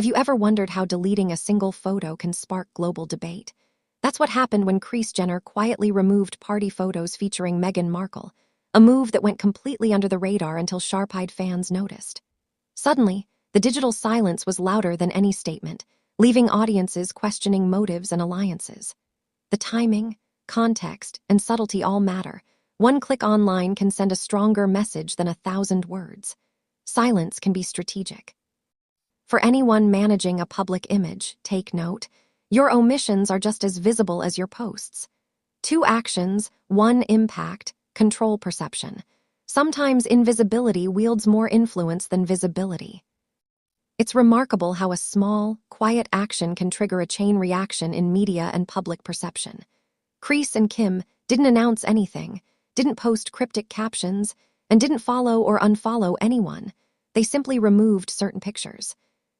Have you ever wondered how deleting a single photo can spark global debate? That's what happened when Kris Jenner quietly removed party photos featuring Meghan Markle, a move that went completely under the radar until sharp-eyed fans noticed. Suddenly, the digital silence was louder than any statement, leaving audiences questioning motives and alliances. The timing, context, and subtlety all matter. One click online can send a stronger message than 1,000 words. Silence can be strategic. For anyone managing a public image, take note, your omissions are just as visible as your posts. 2 actions, 1 impact, control perception. Sometimes invisibility wields more influence than visibility. It's remarkable how a small, quiet action can trigger a chain reaction in media and public perception. Kris and Kim didn't announce anything, didn't post cryptic captions, and didn't follow or unfollow anyone. They simply removed certain pictures.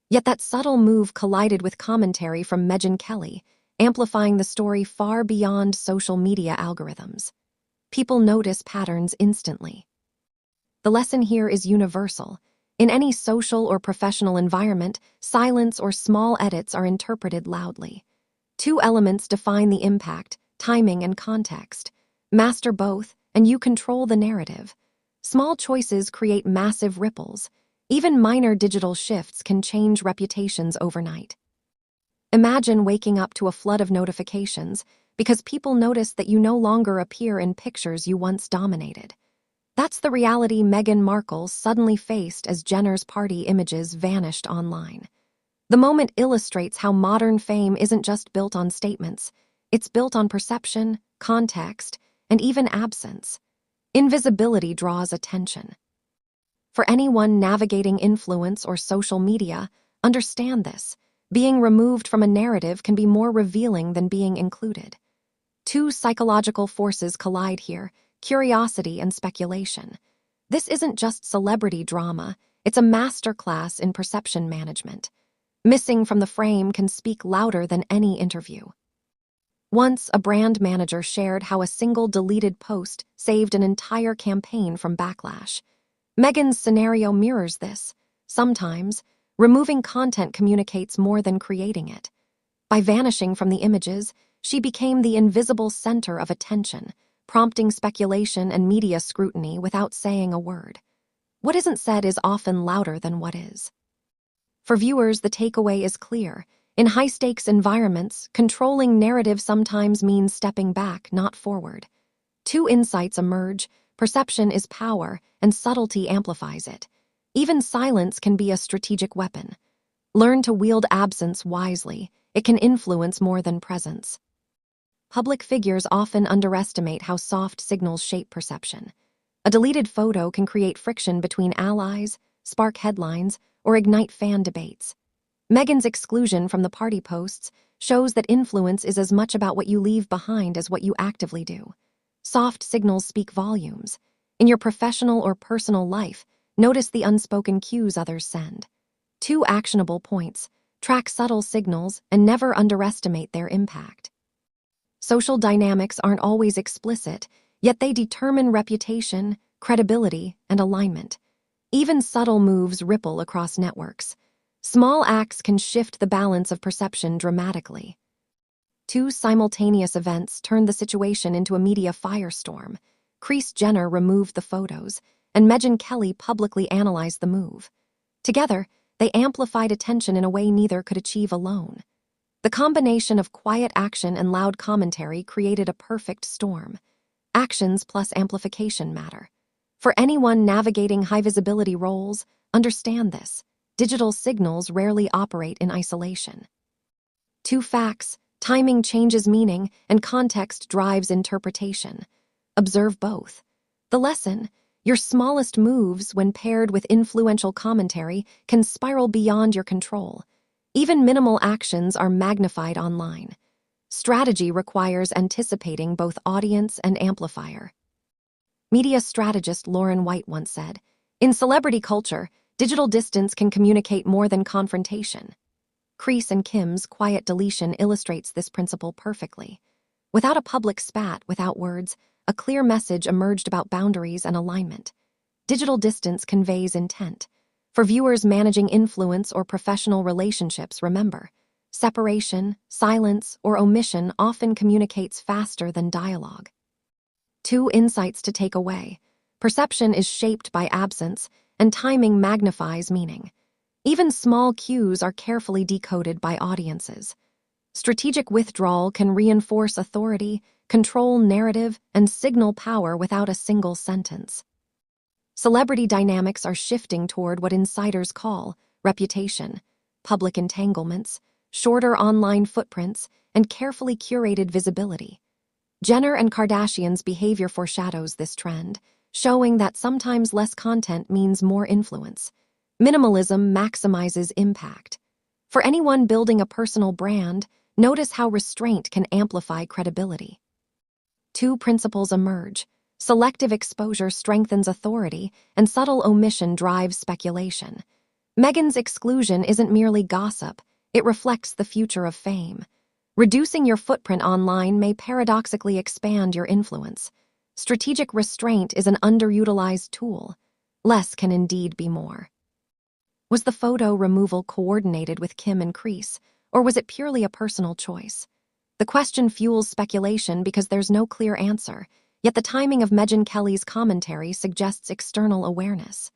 Yet that subtle move collided with commentary from Megyn, amplifying the story far beyond social media algorithms. People notice patterns instantly. The lesson here is universal. In any social or professional environment, silence or small edits are interpreted loudly. 2 elements define the impact: timing and context. Master both, and you control the narrative. Small choices create massive ripples. Even minor digital shifts can change reputations overnight. Imagine waking up to a flood of notifications because people notice that you no longer appear in pictures you once dominated. That's the reality Meghan Markle suddenly faced as Jenner's party images vanished online. The moment illustrates how modern fame isn't just built on statements, it's built on perception, context, and even absence. Invisibility draws attention. For anyone navigating influence or social media, understand this. Being removed from a narrative can be more revealing than being included. 2 psychological forces collide here: curiosity and speculation. This isn't just celebrity drama, it's a masterclass in perception management. Missing from the frame can speak louder than any interview. Once, a brand manager shared how a single deleted post saved an entire campaign from backlash. Meghan's scenario mirrors this. Sometimes, removing content communicates more than creating it. By vanishing from the images, she became the invisible center of attention, prompting speculation and media scrutiny without saying a word. What isn't said is often louder than what is. For viewers, the takeaway is clear. In high-stakes environments, controlling narrative sometimes means stepping back, not forward. 2 insights emerge: perception is power, and subtlety amplifies it. Even silence can be a strategic weapon. Learn to wield absence wisely. It can influence more than presence. Public figures often underestimate how soft signals shape perception. A deleted photo can create friction between allies, spark headlines, or ignite fan debates. Meghan's exclusion from the party posts shows that influence is as much about what you leave behind as what you actively do. Soft signals speak volumes. In your professional or personal life, notice the unspoken cues others send. 2 actionable points: track subtle signals and never underestimate their impact. Social dynamics aren't always explicit, yet they determine reputation, credibility, and alignment. Even subtle moves ripple across networks. Small acts can shift the balance of perception dramatically. 2 simultaneous events turned the situation into a media firestorm. Kris Jenner removed the photos, and Megyn publicly analyzed the move. Together, they amplified attention in a way neither could achieve alone. The combination of quiet action and loud commentary created a perfect storm. Actions plus amplification matter. For anyone navigating high-visibility roles, understand this. Digital signals rarely operate in isolation. 2 facts: timing changes meaning, and context drives interpretation. Observe both. The lesson: your smallest moves, when paired with influential commentary, can spiral beyond your control. Even minimal actions are magnified online. Strategy requires anticipating both audience and amplifier. Media strategist Lauren White once said, "In celebrity culture, digital distance can communicate more than confrontation." Kris and Kim's quiet deletion illustrates this principle perfectly. Without a public spat, without words, a clear message emerged about boundaries and alignment. Digital distance conveys intent. For viewers managing influence or professional relationships, remember, separation, silence, or omission often communicates faster than dialogue. 2 insights to take away. Perception is shaped by absence, and timing magnifies meaning. Even small cues are carefully decoded by audiences. Strategic withdrawal can reinforce authority, control narrative, and signal power without a single sentence. Celebrity dynamics are shifting toward what insiders call reputation, public entanglements, shorter online footprints, and carefully curated visibility. Jenner and Kardashians' behavior foreshadows this trend, showing that sometimes less content means more influence. Minimalism maximizes impact. For anyone building a personal brand, notice how restraint can amplify credibility. 2 principles emerge. Selective exposure strengthens authority, and subtle omission drives speculation. Meghan's exclusion isn't merely gossip, it reflects the future of fame. Reducing your footprint online may paradoxically expand your influence. Strategic restraint is an underutilized tool. Less can indeed be more. Was the photo removal coordinated with Kim and Kris, or was it purely a personal choice? The question fuels speculation because there's no clear answer, yet the timing of Megyn Kelly's commentary suggests external awareness.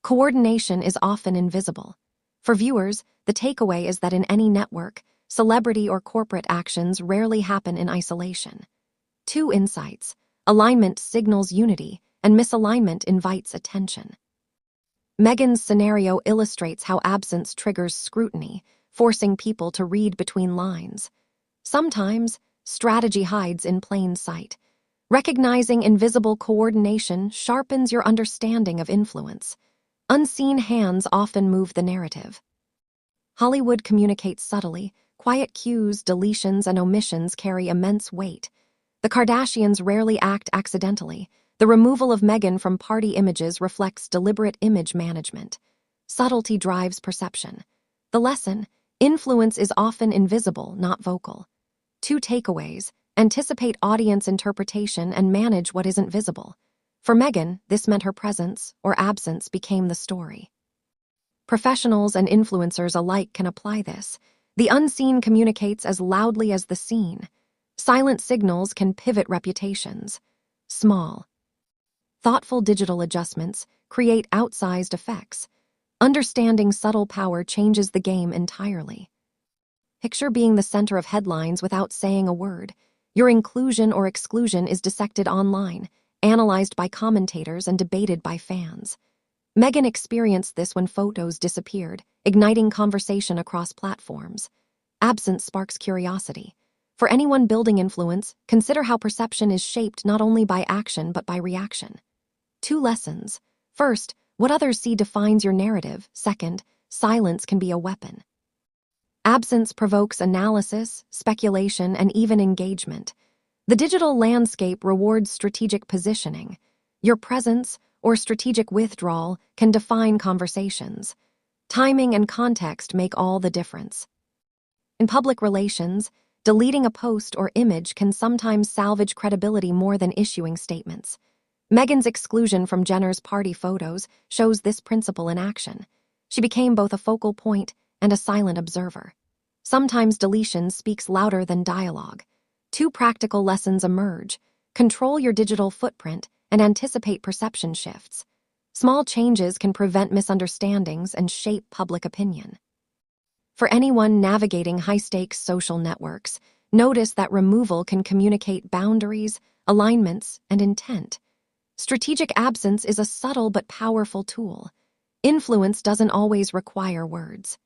Coordination is often invisible. For viewers, the takeaway is that in any network, celebrity or corporate actions rarely happen in isolation. 2 insights. Alignment signals unity, and misalignment invites attention. Meghan's scenario illustrates how absence triggers scrutiny, forcing people to read between lines. Sometimes, strategy hides in plain sight. Recognizing invisible coordination sharpens your understanding of influence. Unseen hands often move the narrative. Hollywood communicates subtly. Quiet cues, deletions, and omissions carry immense weight. The Kardashians rarely act accidentally. The removal of Meghan from party images reflects deliberate image management. Subtlety drives perception. The lesson: influence is often invisible, not vocal. 2 takeaways: anticipate audience interpretation and manage what isn't visible. For Meghan, this meant her presence or absence became the story. Professionals and influencers alike can apply this. The unseen communicates as loudly as the seen. Silent signals can pivot reputations. Small, thoughtful digital adjustments create outsized effects. Understanding subtle power changes the game entirely. Picture being the center of headlines without saying a word. Your inclusion or exclusion is dissected online, analyzed by commentators, and debated by fans. Meghan experienced this when photos disappeared, igniting conversation across platforms. Absence sparks curiosity. For anyone building influence, consider how perception is shaped not only by action but by reaction. 2 lessons. First, what others see defines your narrative. Second, silence can be a weapon. Absence provokes analysis, speculation, and even engagement. The digital landscape rewards strategic positioning. Your presence or strategic withdrawal can define conversations. Timing and context make all the difference. In public relations, deleting a post or image can sometimes salvage credibility more than issuing statements. Meghan's exclusion from Jenner's party photos shows this principle in action. She became both a focal point and a silent observer. Sometimes deletion speaks louder than dialogue. 2 practical lessons emerge: control your digital footprint and anticipate perception shifts. Small changes can prevent misunderstandings and shape public opinion. For anyone navigating high-stakes social networks, notice that removal can communicate boundaries, alignments, and intent. Strategic absence is a subtle but powerful tool. Influence doesn't always require words.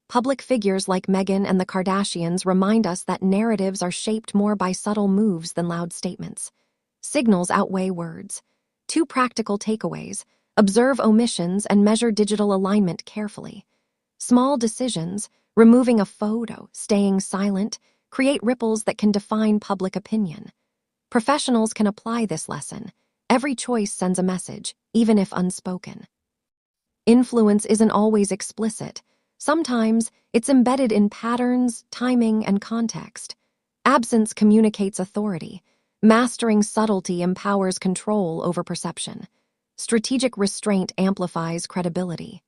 Public figures like Meghan and the Kardashians remind us that narratives are shaped more by subtle moves than loud statements. Signals outweigh words. 2 practical takeaways: observe omissions and measure digital alignment carefully. Small decisions, removing a photo, staying silent, create ripples that can define public opinion. Professionals can apply this lesson. Every choice sends a message, even if unspoken. Influence isn't always explicit. Sometimes it's embedded in patterns, timing, and context. Absence communicates authority. Mastering subtlety empowers control over perception. Strategic restraint amplifies credibility.